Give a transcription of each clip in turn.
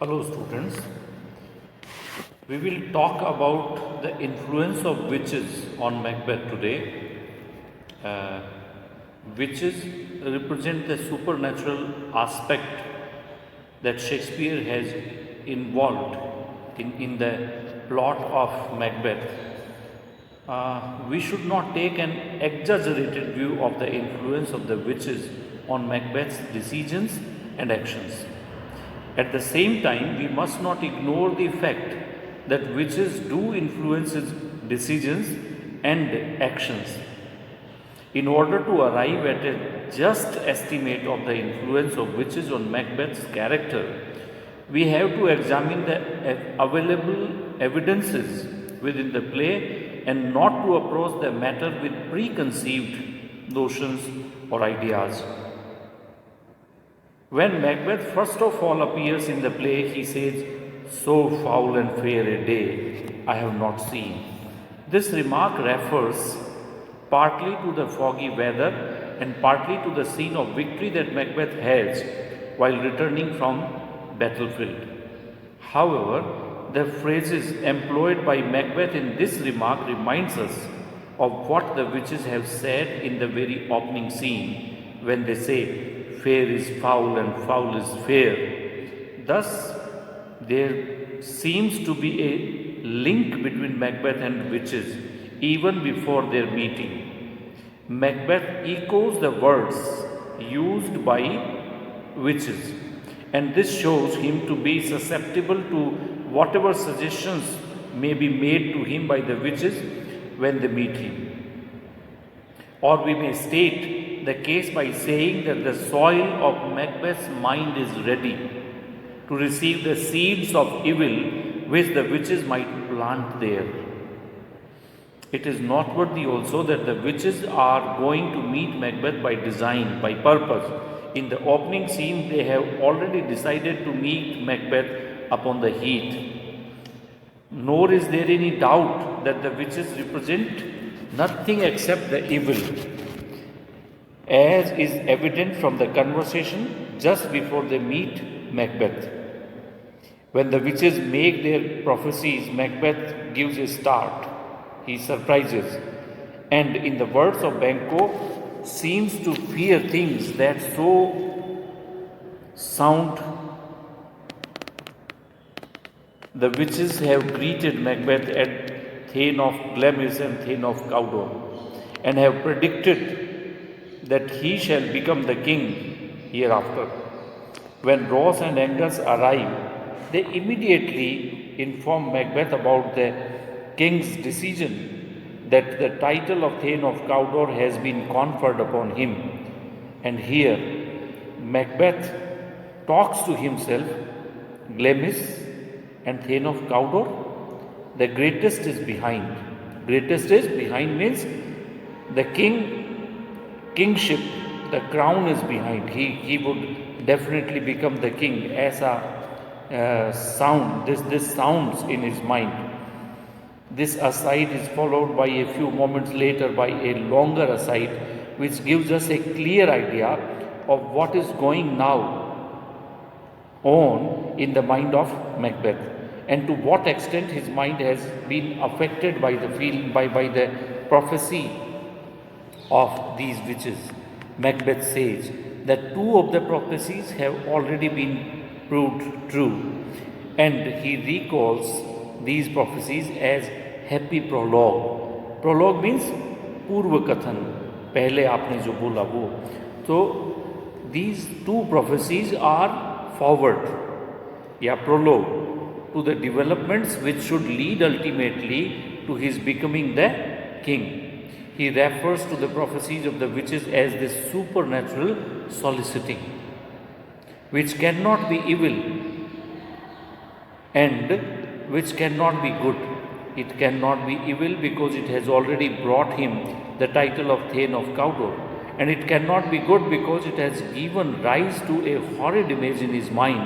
Hello students, we will talk about the influence of witches on Macbeth today. Uh, Witches represent the supernatural aspect that Shakespeare has involved in the plot of Macbeth. We should not take an exaggerated view of the influence of the witches on Macbeth's decisions and actions. At the same time, we must not ignore the fact that witches do influence his decisions and actions. In order to arrive at a just estimate of the influence of witches on Macbeth's character, we have to examine the available evidences within the play and not to approach the matter with preconceived notions or ideas. When Macbeth first of all appears in the play, he says, "So foul and fair a day I have not seen." This remark refers partly to the foggy weather and partly to the scene of victory that Macbeth has while returning from battlefield. However, the phrases employed by Macbeth in this remark reminds us of what the witches have said in the very opening scene when they say, "Fair is foul and foul is fair." Thus, there seems to be a link between Macbeth and witches even before their meeting. Macbeth echoes the words used by witches, and this shows him to be susceptible to whatever suggestions may be made to him by the witches when they meet him. Or we may state the case by saying that the soil of Macbeth's mind is ready to receive the seeds of evil which the witches might plant there. It is noteworthy also that the witches are going to meet Macbeth by design, by purpose. In the opening scene, they have already decided to meet Macbeth upon the heath. Nor is there any doubt that the witches represent nothing except the evil, as is evident from the conversation just before they meet Macbeth. When the witches make their prophecies, Macbeth gives a start. He surprises, and in the words of Banquo, seems to fear things that so sound. The witches have greeted Macbeth at Thane of Glamis and Thane of Cawdor, and have predicted that he shall become the king hereafter. When Ross and Angus arrive, they immediately inform Macbeth about the king's decision that the title of Thane of Cawdor has been conferred upon him. And here Macbeth talks to himself, Glamis and Thane of Cawdor, the greatest is behind. Greatest is behind means the kingship, the crown is behind. He would definitely become the king as a sound. This sounds in his mind. This aside is followed by a few moments later by a longer aside, which gives us a clear idea of what is going now on in the mind of Macbeth, and to what extent his mind has been affected by the prophecy of these witches. Macbeth says that two of the prophecies have already been proved true, and he recalls these prophecies as happy prologue. Prologue means पूर्व कथन, पहले आपने जो बोला वो. So these two prophecies are forward, या prologue, to the developments which should lead ultimately to his becoming the king. He refers to the prophecies of the witches as the supernatural soliciting, which cannot be evil and which cannot be good. It cannot be evil because it has already brought him the title of Thane of Cawdor, and it cannot be good because it has given rise to a horrid image in his mind,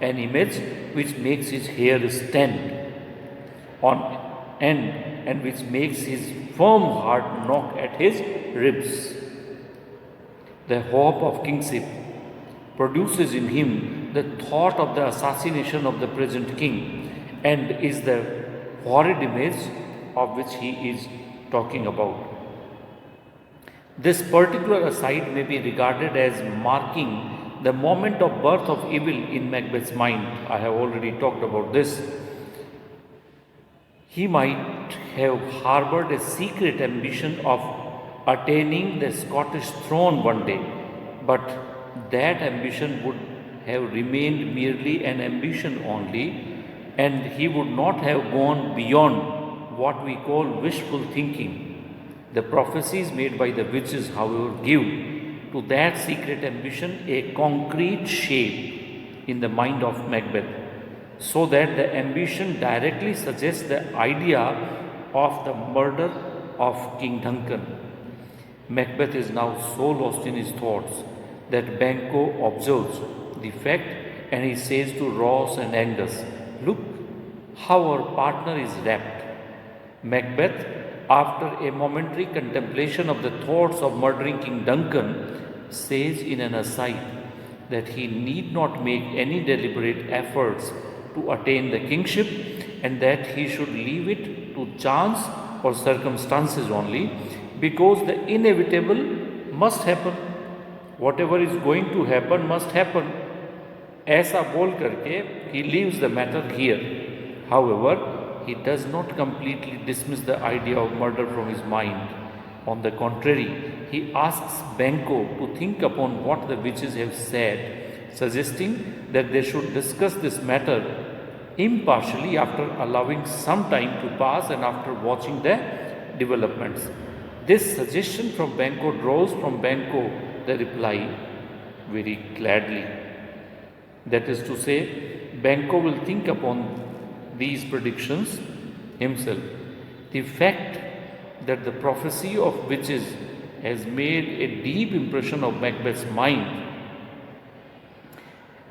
an image which makes his hair stand on end and which makes his firm heart knock at his ribs. The hope of kingship produces in him the thought of the assassination of the present king and is the horrid image of which he is talking about. This particular aside may be regarded as marking the moment of birth of evil in Macbeth's mind. I have already talked about this. He might have harbored a secret ambition of attaining the Scottish throne one day, but that ambition would have remained merely an ambition only, and he would not have gone beyond what we call wishful thinking. The prophecies made by the witches, however, give to that secret ambition a concrete shape in the mind of Macbeth, so that the ambition directly suggests the idea of the murder of King Duncan. Macbeth is now so lost in his thoughts that Banquo observes the fact and he says to Ross and Angus, "Look how our partner is wrapped." Macbeth, after a momentary contemplation of the thoughts of murdering King Duncan, says in an aside that he need not make any deliberate efforts to attain the kingship and that he should leave it to chance or circumstances only, because the inevitable must happen. Whatever is going to happen must happen. ऐसा बोल करके he leaves the matter here. However, he does not completely dismiss the idea of murder from his mind. On the contrary, he asks Banquo to think upon what the witches have said, suggesting that they should discuss this matter impartially after allowing some time to pass and after watching the developments. This suggestion from Banquo draws from Banquo the reply very gladly. That is to say, Banquo will think upon these predictions himself. The fact that the prophecy of witches has made a deep impression of Macbeth's mind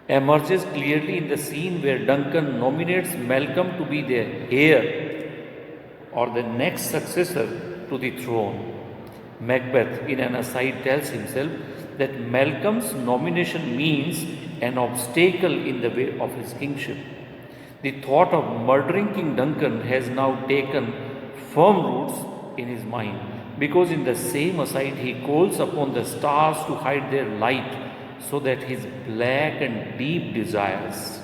emerges clearly in the scene where Duncan nominates Malcolm to be the heir or the next successor to the throne. Macbeth, in an aside, tells himself that Malcolm's nomination means an obstacle in the way of his kingship. The thought of murdering King Duncan has now taken firm roots in his mind, because in the same aside he calls upon the stars to hide their light so that his black and deep desires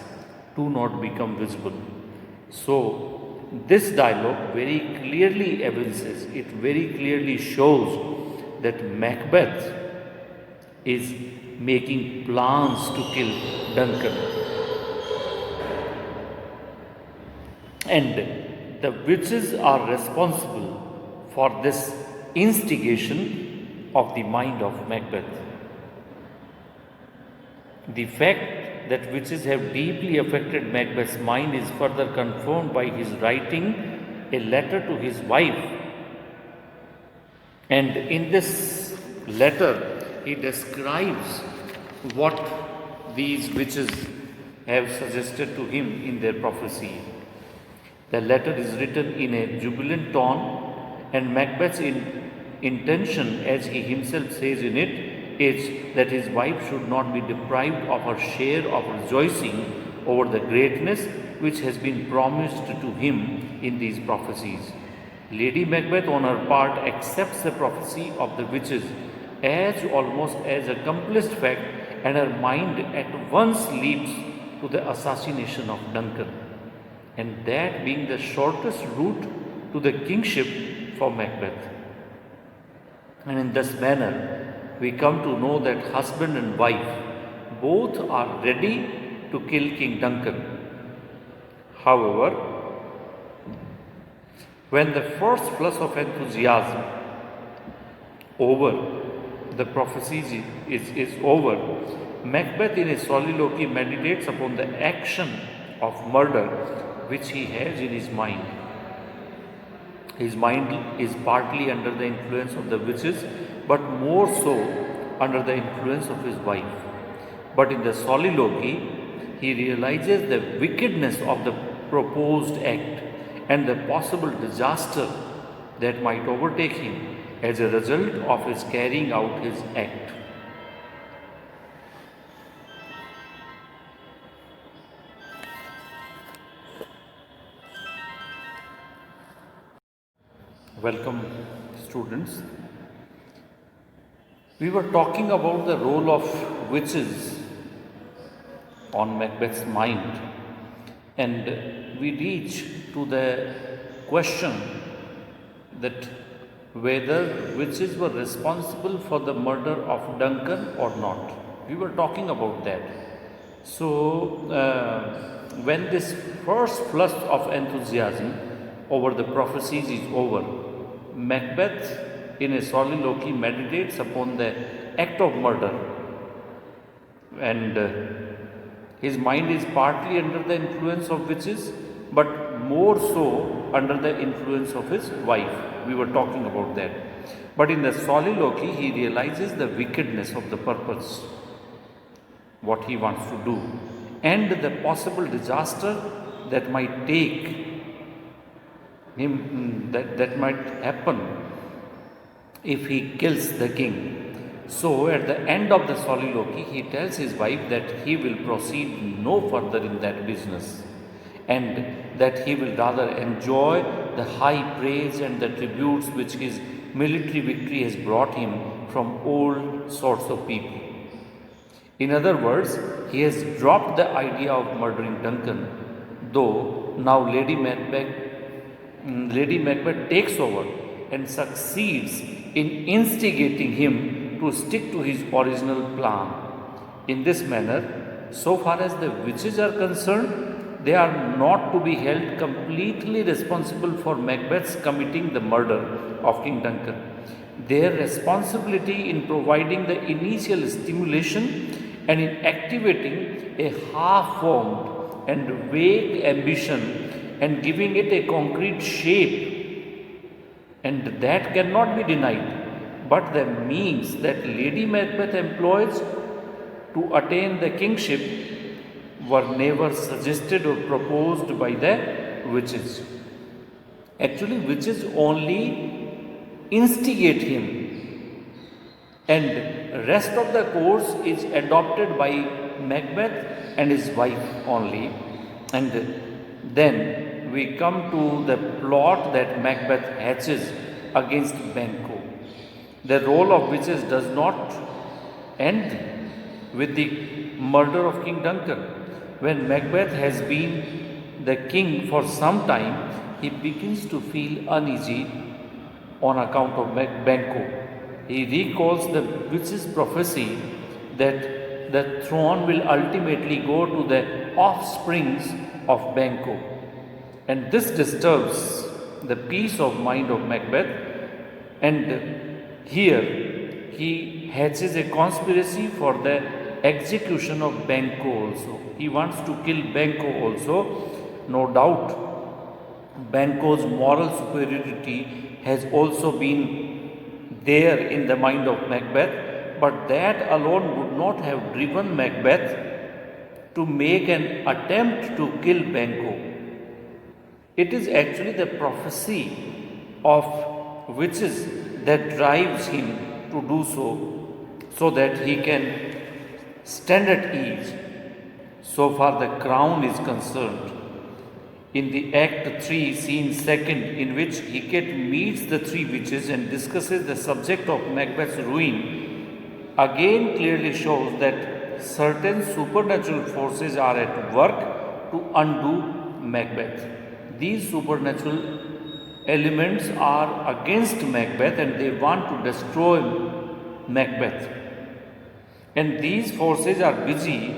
do not become visible. So, this dialogue very clearly evinces, it very clearly shows that Macbeth is making plans to kill Duncan. And the witches are responsible for this instigation of the mind of Macbeth. The fact that witches have deeply affected Macbeth's mind is further confirmed by his writing a letter to his wife. And in this letter, he describes what these witches have suggested to him in their prophecy. The letter is written in a jubilant tone, and Macbeth's intention, as he himself says in it, is that his wife should not be deprived of her share of rejoicing over the greatness which has been promised to him in these prophecies. Lady Macbeth, on her part, accepts the prophecy of the witches as almost as accomplished fact, and her mind at once leaps to the assassination of Duncan, and that being the shortest route to the kingship for Macbeth. And in this manner, we come to know that husband and wife both are ready to kill King Duncan. However, when the first flush of enthusiasm over the prophecies is over, Macbeth in a soliloquy meditates upon the action of murder which he has in his mind. His mind is partly under the influence of the witches, but more so under the influence of his wife. But in the soliloquy, he realizes the wickedness of the proposed act and the possible disaster that might overtake him as a result of his carrying out his act. Welcome, students. We were talking about the role of witches on Macbeth's mind, and we reach to the question that whether witches were responsible for the murder of Duncan or not. We were talking about that. So, when this first flush of enthusiasm over the prophecies is over, Macbeth, in a soliloquy, meditates upon the act of murder, and his mind is partly under the influence of witches, but more so under the influence of his wife. We were talking about that. But in the soliloquy, he realizes the wickedness of the purpose, what he wants to do, and the possible disaster that might take him, that might happen if he kills the king. So, at the end of the soliloquy, he tells his wife that he will proceed no further in that business, and that he will rather enjoy the high praise and the tributes which his military victory has brought him from all sorts of people. In other words, he has dropped the idea of murdering Duncan, though now Lady Macbeth takes over and succeeds in instigating him to stick to his original plan. In this manner, so far as the witches are concerned, they are not to be held completely responsible for Macbeth's committing the murder of King Duncan. Their responsibility in providing the initial stimulation and in activating a half-formed and vague ambition and giving it a concrete shape, and that cannot be denied. But the means that Lady Macbeth employs to attain the kingship were never suggested or proposed by the witches. Actually, witches only instigate him, and rest of the course is adopted by Macbeth and his wife only. And then we come to the plot that Macbeth hatches against Banquo. The role of witches does not end with the murder of King Duncan. When Macbeth has been the king for some time, he begins to feel uneasy on account of Banquo. He recalls the witch's prophecy that the throne will ultimately go to the offsprings of Banquo. And this disturbs the peace of mind of Macbeth, and here he hatches a conspiracy for the execution of Banquo also. He wants to kill Banquo also. No doubt, Banquo's moral superiority has also been there in the mind of Macbeth, but that alone would not have driven Macbeth to make an attempt to kill Banquo. It is actually the prophecy of witches that drives him to do so that he can stand at ease. So far the crown is concerned. In the Act 3, Scene 2nd, in which Hecate meets the three witches and discusses the subject of Macbeth's ruin, again clearly shows that certain supernatural forces are at work to undo Macbeth. These supernatural elements are against Macbeth and they want to destroy Macbeth. And these forces are busy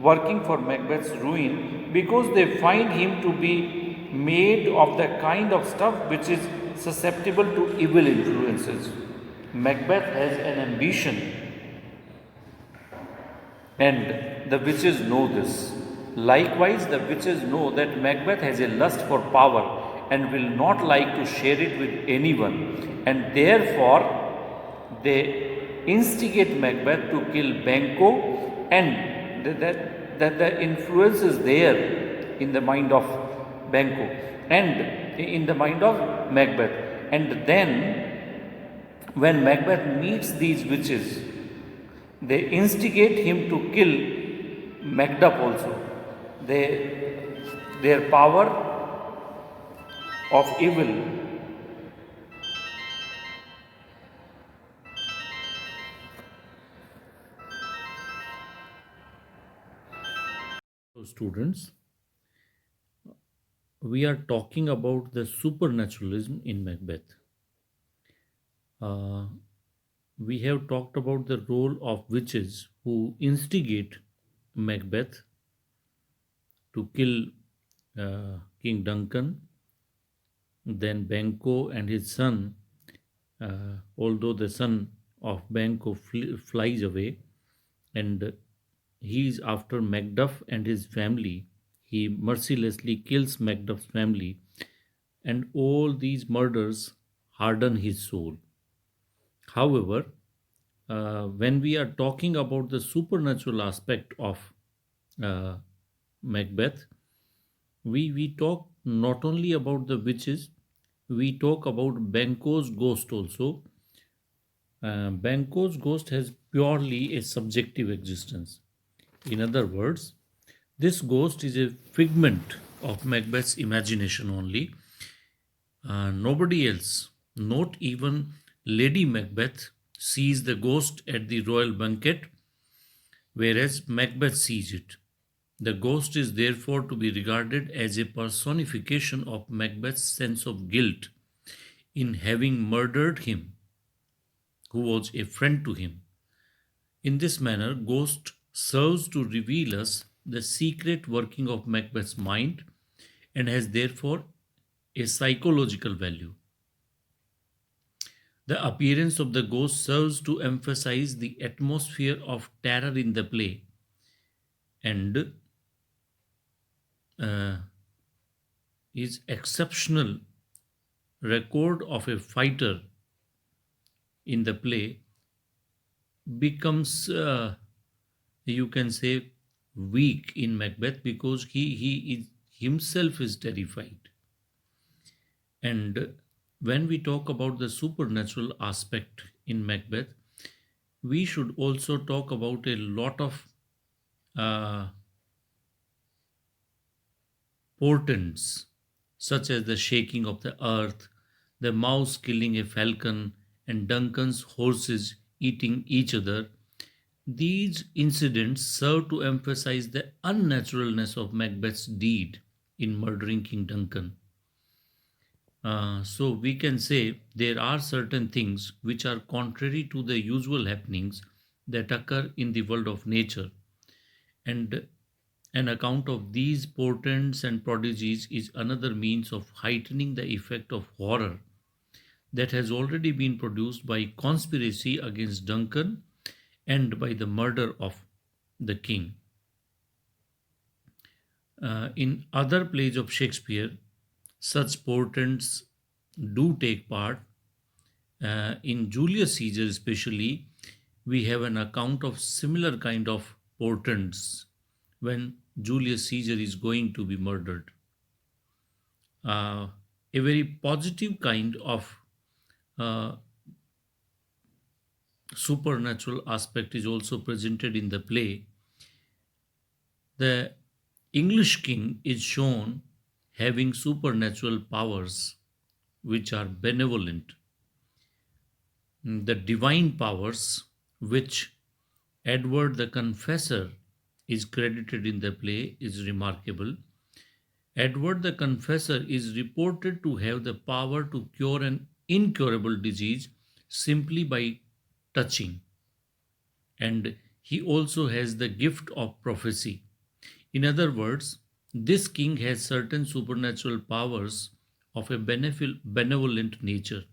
working for Macbeth's ruin because they find him to be made of the kind of stuff which is susceptible to evil influences. Macbeth has an ambition, and the witches know this. Likewise, the witches know that Macbeth has a lust for power and will not like to share it with anyone, and therefore they instigate Macbeth to kill Banquo, and that the influence is there in the mind of Banquo and in the mind of Macbeth. And then when Macbeth meets these witches, they instigate him to kill Macduff also. Their power of evil So, students, we are talking about the supernaturalism in Macbeth. Uh, we have talked about the role of witches who instigate Macbeth to kill King Duncan, then Banquo and his son, although the son of Banquo flies away and he is after Macduff and his family. He mercilessly kills Macduff's family, and all these murders harden his soul. However, when we are talking about the supernatural aspect of uh, Macbeth, we talk not only about the witches, we talk about Banquo's ghost also. Banquo's ghost has purely a subjective existence. In other words, this ghost is a figment of Macbeth's imagination only. Nobody else, not even Lady Macbeth, sees the ghost at the royal banquet, whereas Macbeth sees it. The ghost is therefore to be regarded as a personification of Macbeth's sense of guilt in having murdered him, who was a friend to him. In this manner, ghost serves to reveal us the secret working of Macbeth's mind and has therefore a psychological value. The appearance of the ghost serves to emphasize the atmosphere of terror in the play and uh, his exceptional record of a fighter in the play becomes, you can say, weak in Macbeth because he is, himself is terrified. And when we talk about the supernatural aspect in Macbeth, we should also talk about a lot of uh, portents, such as the shaking of the earth, the mouse killing a falcon, and Duncan's horses eating each other. These incidents serve to emphasize the unnaturalness of Macbeth's deed in murdering King Duncan. So we can say there are certain things which are contrary to the usual happenings that occur in the world of nature, and an account of these portents and prodigies is another means of heightening the effect of horror that has already been produced by conspiracy against Duncan and by the murder of the king. In other plays of Shakespeare, such portents do take part. In Julius Caesar, especially, we have an account of similar kind of portents when Julius Caesar is going to be murdered. Uh, a very positive kind of uh, supernatural aspect is also presented in the play. The English king is shown having supernatural powers which are benevolent. The divine powers which Edward the Confessor is credited in the play is remarkable. Edward the Confessor is reported to have the power to cure an incurable disease simply by touching, and he also has the gift of prophecy. In other words, this king has certain supernatural powers of a benevolent nature.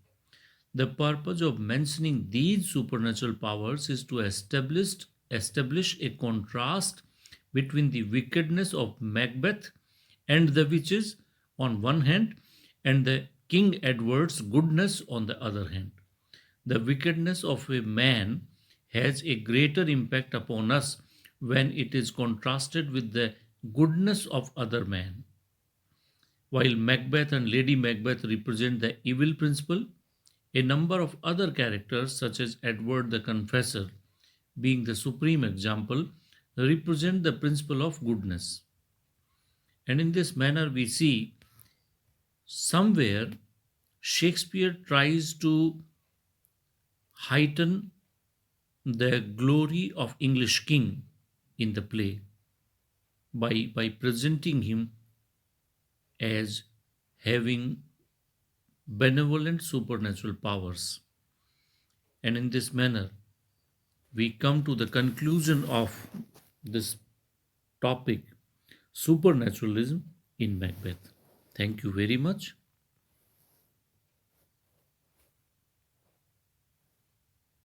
The purpose of mentioning these supernatural powers is to establish a contrast between the wickedness of Macbeth and the witches on one hand, and the King Edward's goodness on the other hand. The wickedness of a man has a greater impact upon us when it is contrasted with the goodness of other men. While Macbeth and Lady Macbeth represent the evil principle, a number of other characters, such as Edward the Confessor, being the supreme example, represent the principle of goodness. And in this manner, we see somewhere Shakespeare tries to heighten the glory of English king in the play by presenting him as having benevolent supernatural powers. And in this manner, we come to the conclusion of this topic, supernaturalism in Macbeth. Thank you very much.